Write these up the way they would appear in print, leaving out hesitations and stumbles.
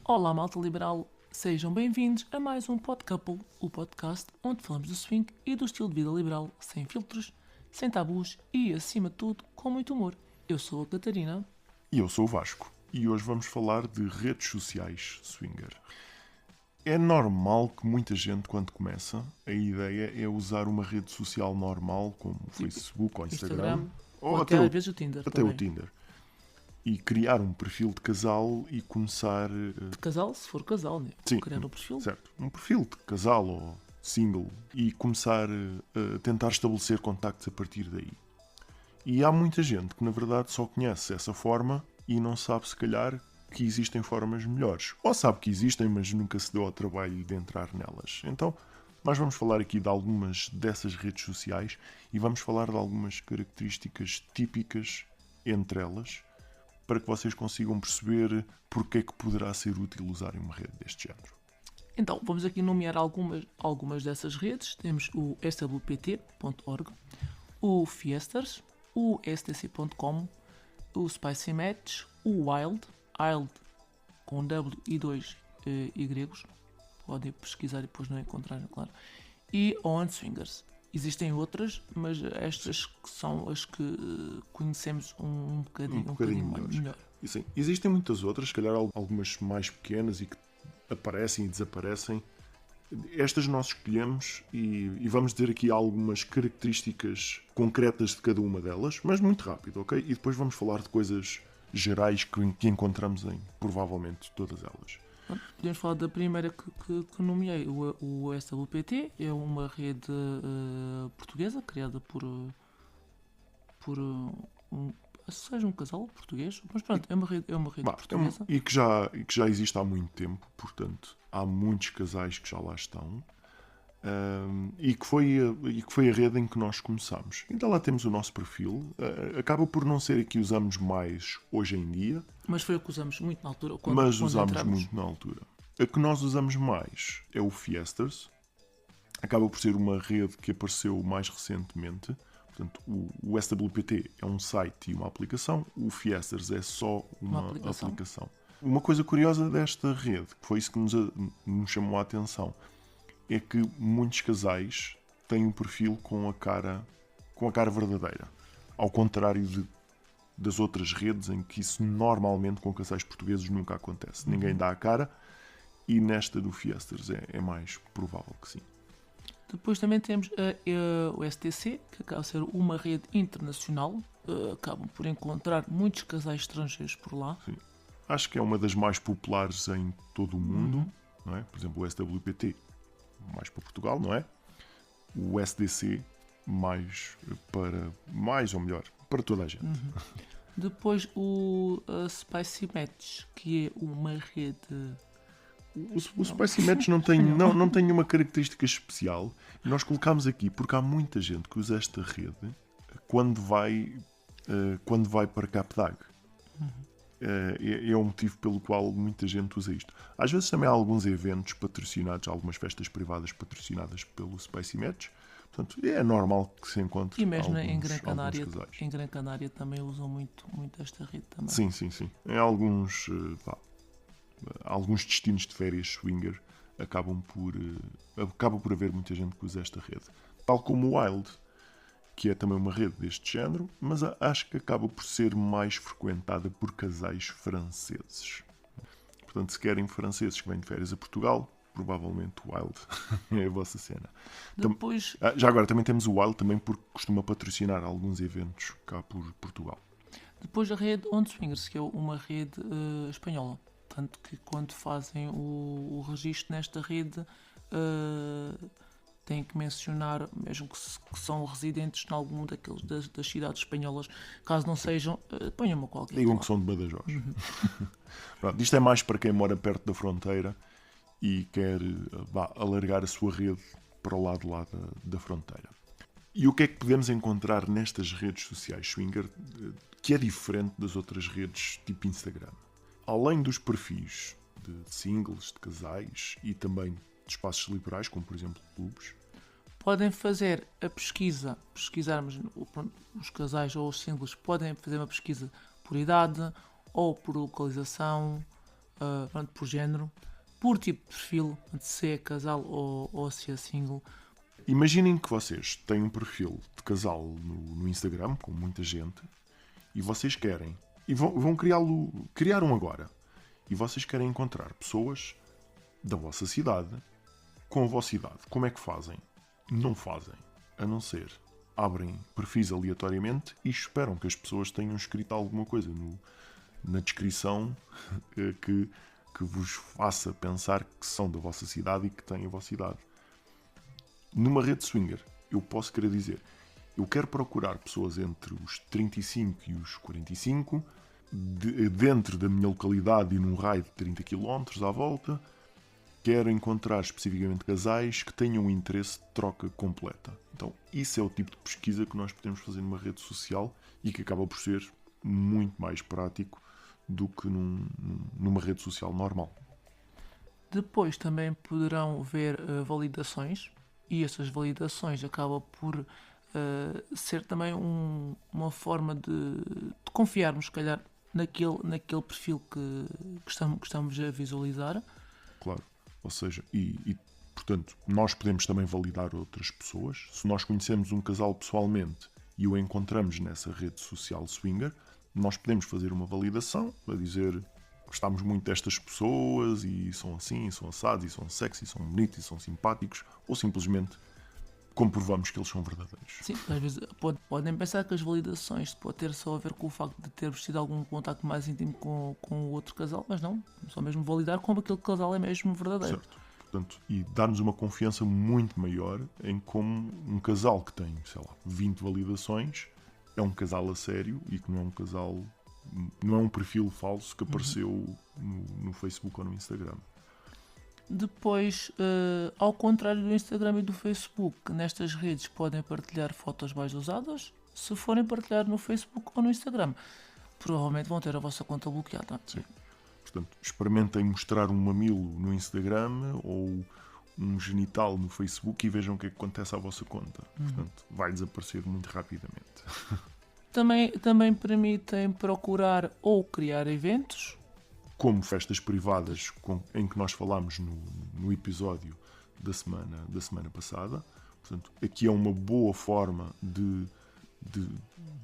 Olá, malta liberal, sejam bem-vindos a mais um Podcouple, o podcast onde falamos do swing e do estilo de vida liberal, sem filtros, sem tabus e, acima de tudo, com muito humor. Eu sou a Catarina. E eu sou o Vasco, e hoje vamos falar de redes sociais swinger. É normal que muita gente, quando começa, a ideia é usar uma rede social normal, como o Facebook ou Instagram, ou até às vezes o Tinder. Até o Tinder. E criar um perfil de casal e começar... De casal, se for casal, né? Sim, criar um perfil. Certo. Um perfil de casal ou single e começar a tentar estabelecer contactos a partir daí. E há muita gente que, na verdade, só conhece essa forma e não sabe, se calhar, que existem formas melhores. Ou sabe que existem, mas nunca se deu ao trabalho de entrar nelas. Então, nós vamos falar aqui de algumas dessas redes sociais e vamos falar de algumas características típicas entre elas, para que vocês consigam perceber porque é que poderá ser útil usarem uma rede deste género. Então, vamos aqui nomear algumas dessas redes. Temos o swpt.org, o Fiesters, o stc.com, o Spicy Match, o Wild com W e 2 Y, podem pesquisar e depois não encontrarem, claro, e On Swingers. Existem outras, mas estas que são as que conhecemos um bocadinho melhor. E sim, existem muitas outras, se calhar algumas mais pequenas e que aparecem e desaparecem. Estas nós escolhemos e vamos dizer aqui algumas características concretas de cada uma delas, mas muito rápido, ok? E depois vamos falar de coisas gerais que encontramos em provavelmente todas elas. Podemos falar da primeira que nomeei, o SWPT, é uma rede portuguesa criada por seja um casal português, mas pronto, é uma rede portuguesa. E que já existe há muito tempo, portanto, há muitos casais que já lá estão. E que foi a rede em que nós começamos. Então lá temos o nosso perfil. Acaba por não ser a que usamos mais hoje em dia. Mas foi a que usamos muito na altura. A que nós usamos mais é o Fiesters. Acaba por ser uma rede que apareceu mais recentemente. Portanto, o SWPT é um site e uma aplicação. O Fiesters é só uma aplicação. Uma coisa curiosa desta rede, que foi isso que nos chamou a atenção, é que muitos casais têm um perfil com a cara verdadeira. Ao contrário das outras redes em que isso normalmente com casais portugueses nunca acontece. Ninguém dá a cara e nesta do Fiesters é mais provável que sim. Depois também temos o STC, que acaba de ser uma rede internacional. Acabam por encontrar muitos casais estrangeiros por lá. Sim. Acho que é uma das mais populares em todo o mundo. Não é? Por exemplo, o SWPT, mais para Portugal, não é? O SDC, para toda a gente. Depois o Spicy Match, que é uma rede... O Spicy Match não tem nenhuma característica especial. Nós colocámos aqui porque há muita gente que usa esta rede quando vai para Capdag. É um motivo pelo qual muita gente usa isto. Às vezes também há alguns eventos patrocinados, algumas festas privadas patrocinadas pelo Spicy Match. Portanto, é normal que se encontre. E mesmo em Gran Canária também usam muito esta rede também. Sim. Em alguns destinos de férias swinger acaba por haver muita gente que usa esta rede. Tal como o Wild, que é também uma rede deste género, mas acho que acaba por ser mais frequentada por casais franceses. Portanto, se querem franceses que vêm de férias a Portugal, provavelmente o Wild é a vossa cena. Depois... Já agora também temos o Wild também porque costuma patrocinar alguns eventos cá por Portugal. Depois a rede On Swingers, que é uma rede espanhola. Tanto que quando fazem o registro nesta rede têm que mencionar, mesmo que são residentes em algum daqueles das cidades espanholas, caso não sejam, ponham uma qualquer. Digam que são de Badajoz. Pronto, isto é mais para quem mora perto da fronteira e quer alargar a sua rede para o lado lá da fronteira. E o que é que podemos encontrar nestas redes sociais swinger que é diferente das outras redes tipo Instagram? Além dos perfis de singles, de casais e também de espaços liberais, como por exemplo clubes, podem fazer a pesquisarmos os casais ou os singles, podem fazer uma pesquisa por idade ou por localização, pronto, por género, por tipo de perfil, se é casal ou se é single. Imaginem que vocês têm um perfil de casal no Instagram, com muita gente, e vocês querem, e vão criar um agora, e vocês querem encontrar pessoas da vossa cidade, com a vossa idade. Como é que fazem? Não fazem, a não ser abrem perfis aleatoriamente e esperam que as pessoas tenham escrito alguma coisa na descrição que vos faça pensar que são da vossa cidade e que têm a vossa idade. Numa rede swinger, eu posso querer dizer, eu quero procurar pessoas entre os 35 e os 45, dentro da minha localidade e num raio de 30 km à volta. Quero encontrar especificamente casais que tenham um interesse de troca completa. Então, isso é o tipo de pesquisa que nós podemos fazer numa rede social e que acaba por ser muito mais prático do que numa rede social normal. Depois também poderão ver validações, e essas validações acabam por ser também uma forma de confiarmos, se calhar, naquele perfil que estamos a visualizar. Claro. Ou seja, portanto, nós podemos também validar outras pessoas. Se nós conhecemos um casal pessoalmente e o encontramos nessa rede social swinger, nós podemos fazer uma validação a dizer gostamos muito destas pessoas e são assim, são assados, e são sexy, são bonitos, e são simpáticos, ou simplesmente comprovamos que eles são verdadeiros. Sim, às vezes podem pensar que as validações pode ter só a ver com o facto de termos tido algum contacto mais íntimo com o outro casal, mas não, só mesmo validar como aquele casal é mesmo verdadeiro. Certo. Portanto, e dar-nos uma confiança muito maior em como um casal que tem, sei lá, 20 validações é um casal a sério e que não é um casal, não é um perfil falso que apareceu no Facebook ou no Instagram. Depois, ao contrário do Instagram e do Facebook, nestas redes podem partilhar fotos mais usadas. Se forem partilhar no Facebook ou no Instagram, provavelmente vão ter a vossa conta bloqueada. Sim. Portanto, experimentem mostrar um mamilo no Instagram ou um genital no Facebook e vejam o que é que acontece à vossa conta. Portanto, vai desaparecer muito rapidamente. Também permitem procurar ou criar eventos. Como festas privadas em que nós falámos no episódio da semana passada. Portanto, aqui é uma boa forma de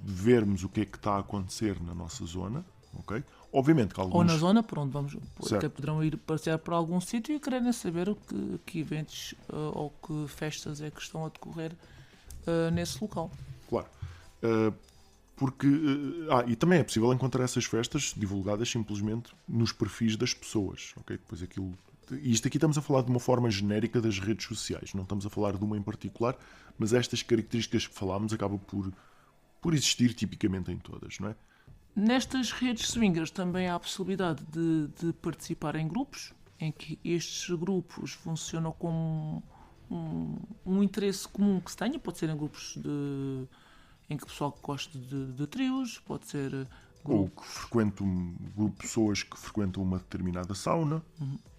vermos o que é que está a acontecer na nossa zona. Okay? Obviamente que alguns... Ou na zona por onde vamos. Certo. Até poderão ir passear para algum sítio e quererem saber que eventos ou que festas é que estão a decorrer nesse local. Claro. Porque, e também é possível encontrar essas festas divulgadas simplesmente nos perfis das pessoas, ok? Depois aquilo... Isto aqui estamos a falar de uma forma genérica das redes sociais, não estamos a falar de uma em particular, mas estas características que falámos acabam por existir tipicamente em todas, não é? Nestas redes swingers também há a possibilidade de participar em grupos, em que estes grupos funcionam como um interesse comum que se tenha, pode ser em grupos em que o pessoal gosta de trios, pode ser ou que frequentam pessoas que frequentam uma determinada sauna,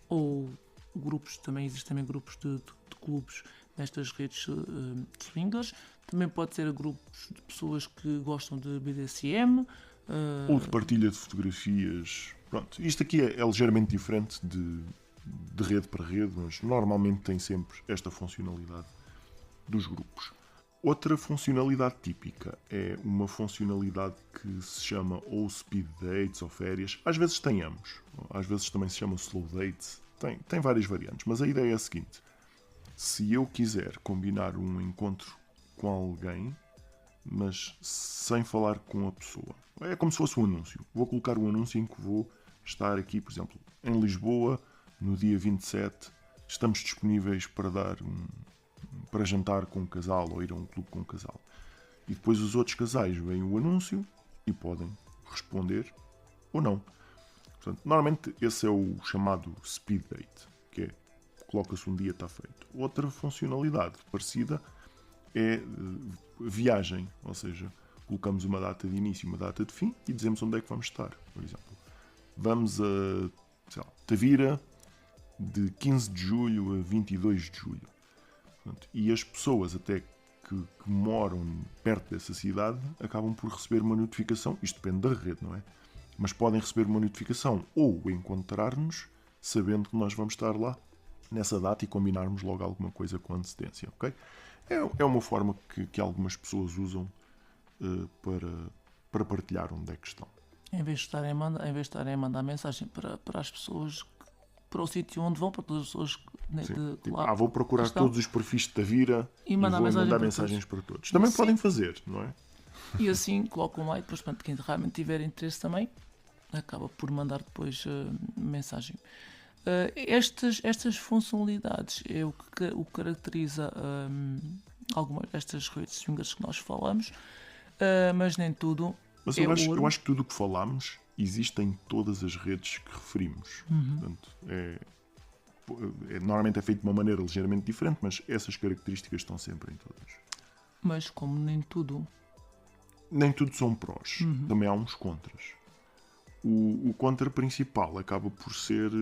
ou grupos, também existem também grupos de clubes nestas redes swingers, também pode ser grupos de pessoas que gostam de BDSM, ou de partilha de fotografias. Pronto, isto aqui é ligeiramente diferente de rede para rede, mas normalmente tem sempre esta funcionalidade dos grupos. Outra funcionalidade típica é uma funcionalidade que se chama ou speed dates ou férias. Às vezes tem ambos. Às vezes também se chama slow dates. Tem várias variantes, mas a ideia é a seguinte. Se eu quiser combinar um encontro com alguém, mas sem falar com a pessoa, é como se fosse um anúncio. Vou colocar um anúncio em que vou estar aqui, por exemplo, em Lisboa, no dia 27. Estamos disponíveis para jantar com um casal ou ir a um clube com um casal. E depois os outros casais veem o anúncio e podem responder ou não. Portanto, normalmente esse é o chamado speed date, que é coloca-se um dia, está feito. Outra funcionalidade parecida é viagem, ou seja, colocamos uma data de início e uma data de fim e dizemos onde é que vamos estar. Por exemplo, vamos a Tavira de 15 de julho a 22 de julho. Portanto, e as pessoas até que moram perto dessa cidade acabam por receber uma notificação, isto depende da rede, não é? Mas podem receber uma notificação ou encontrar-nos sabendo que nós vamos estar lá nessa data e combinarmos logo alguma coisa com antecedência, ok? É uma forma que algumas pessoas usam para partilhar onde é que estão. Em vez de estarem a mandar mensagem para as pessoas, para o sítio onde vão, para todas as pessoas vou procurar todos os perfis de Tavira e vou mandar mensagens para todos. Também podem fazer, não é? E assim colocam lá e depois, quem realmente tiver interesse também, acaba por mandar depois mensagem. Estas funcionalidades é o que caracteriza algumas destas redes swingers que nós falamos, mas nem tudo. Mas eu acho que tudo o que falamos existe em todas as redes que referimos. Portanto, normalmente é feito de uma maneira ligeiramente diferente, mas essas características estão sempre em todas. Mas como nem tudo são prós, também há uns contras. O contra principal acaba por ser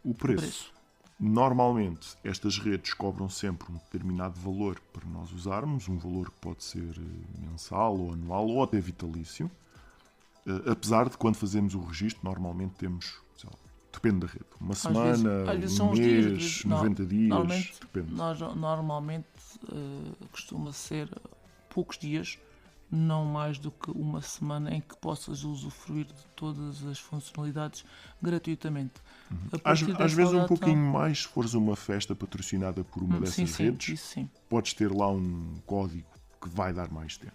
o preço. Normalmente, estas redes cobram sempre um determinado valor para nós usarmos, um valor que pode ser mensal ou anual ou até vitalício. Apesar de quando fazemos o registro, normalmente temos, depende da rede, uma semana, um mês, 90 dias, depende. Normalmente costuma ser poucos dias, não mais do que uma semana em que possas usufruir de todas as funcionalidades gratuitamente. Às vezes um pouquinho mais, se fores uma festa patrocinada por uma dessas redes, podes ter lá um código que vai dar mais tempo.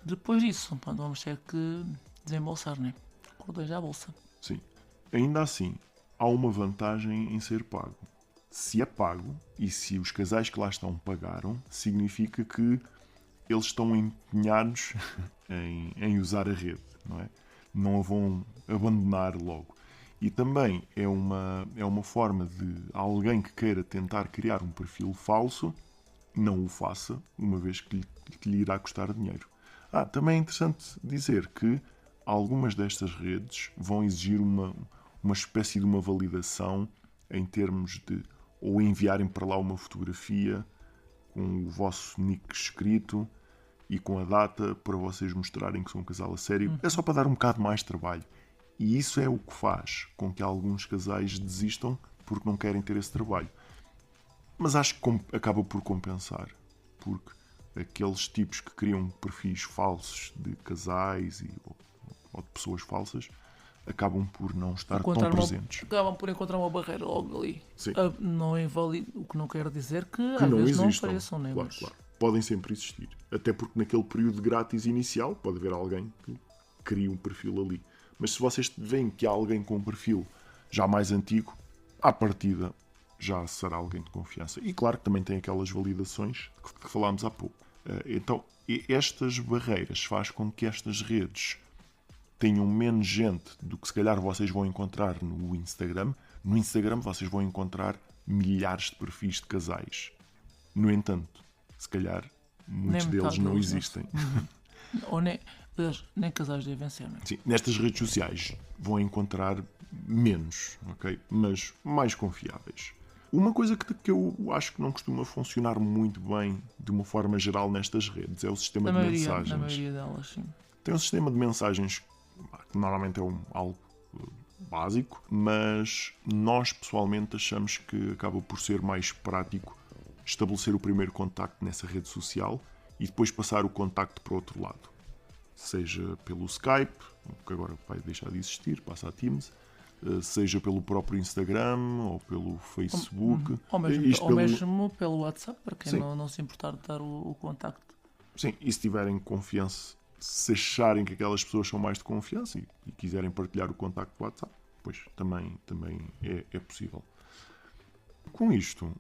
Depois disso, vamos ter que desembolsar, né? Cordões à bolsa. Sim. Ainda assim, há uma vantagem em ser pago. Se é pago, e se os casais que lá estão pagaram, significa que eles estão empenhados em usar a rede, não é? Não a vão abandonar logo. E também é uma forma de alguém que queira tentar criar um perfil falso não o faça, uma vez que lhe irá custar dinheiro. Também é interessante dizer que algumas destas redes vão exigir uma espécie de uma validação em termos de ou enviarem para lá uma fotografia com o vosso nick escrito e com a data para vocês mostrarem que são um casal a sério. É só para dar um bocado mais de trabalho. E isso é o que faz com que alguns casais desistam porque não querem ter esse trabalho. Mas acho que acaba por compensar. Porque aqueles tipos que criam perfis falsos de casais ou de pessoas falsas acabam por não estar tão presentes. Acabam por encontrar uma barreira logo ali. Não é válido, o que não quer dizer que às não vezes existam. não apareçam, né? Claro. Podem sempre existir. Até porque naquele período grátis inicial pode haver alguém que cria um perfil ali. Mas se vocês veem que há alguém com um perfil já mais antigo, à partida já será alguém de confiança. E claro que também tem aquelas validações que falámos há pouco. Então, estas barreiras faz com que estas redes tenham menos gente do que se calhar vocês vão encontrar no Instagram. No Instagram vocês vão encontrar milhares de perfis de casais. No entanto, se calhar muitos deles não existem. Ou nem casais devem ser. Não é? Sim, nestas redes sociais vão encontrar menos, ok? Mas mais confiáveis. Uma coisa que eu acho que não costuma funcionar muito bem, de uma forma geral, nestas redes, é o sistema de mensagens. Na maioria delas, sim. Tem um sistema de mensagens que normalmente é algo básico, mas nós pessoalmente achamos que acaba por ser mais prático estabelecer o primeiro contacto nessa rede social e depois passar o contacto para o outro lado. Seja pelo Skype, que agora vai deixar de existir, passa a Teams, seja pelo próprio Instagram ou pelo Facebook. Ou mesmo pelo WhatsApp, para quem não se importar de dar o contacto. Sim, e se tiverem confiança, se acharem que aquelas pessoas são mais de confiança e quiserem partilhar o contacto do WhatsApp, pois também é possível. Com isto,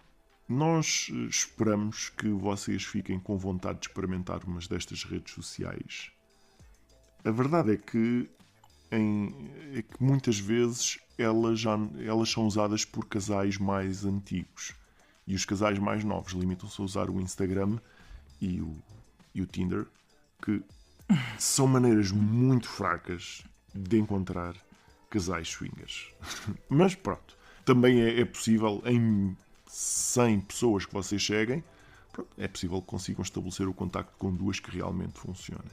nós esperamos que vocês fiquem com vontade de experimentar umas destas redes sociais. A verdade é que muitas vezes elas são usadas por casais mais antigos. E os casais mais novos limitam-se a usar o Instagram e o Tinder, que são maneiras muito fracas de encontrar casais swingers. Mas pronto, também é possível, em 100 pessoas que vocês cheguem, é possível que consigam estabelecer o contacto com duas que realmente funcionem.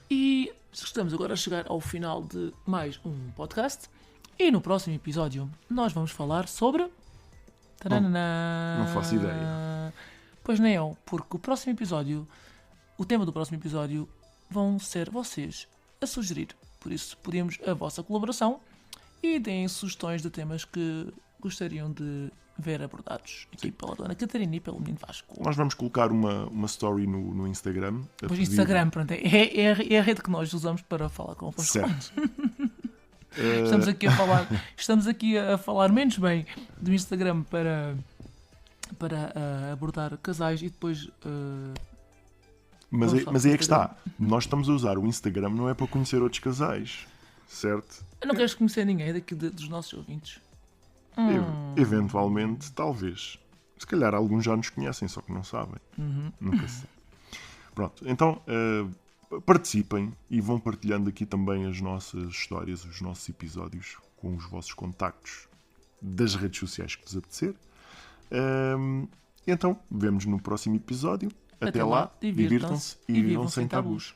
E Estamos agora a chegar ao final de mais um podcast. E no próximo episódio nós vamos falar sobre... Não faço ideia. Pois nem eu, porque o tema do próximo episódio vão ser vocês a sugerir. Por isso pedimos a vossa colaboração e deem sugestões de temas que gostariam de ver abordados aqui pela Dona Catarina e pelo Menino Vasco. Nós vamos colocar uma story no Instagram. Pois Instagram, pronto, é a rede que nós usamos para falar convosco. Certo. Estamos aqui a falar menos bem do Instagram para abordar casais e depois... Mas aí é que está. Nós estamos a usar o Instagram não é para conhecer outros casais, certo? Eu não queres conhecer ninguém daqui dos nossos ouvintes. Eventualmente, talvez. Se calhar alguns já nos conhecem, só que não sabem. Nunca sei. Pronto, então participem e vão partilhando aqui também as nossas histórias, os nossos episódios com os vossos contactos das redes sociais que vos apetecer. Então, vemo-nos no próximo episódio. Até lá, divirtam-se e vivam sem tabus.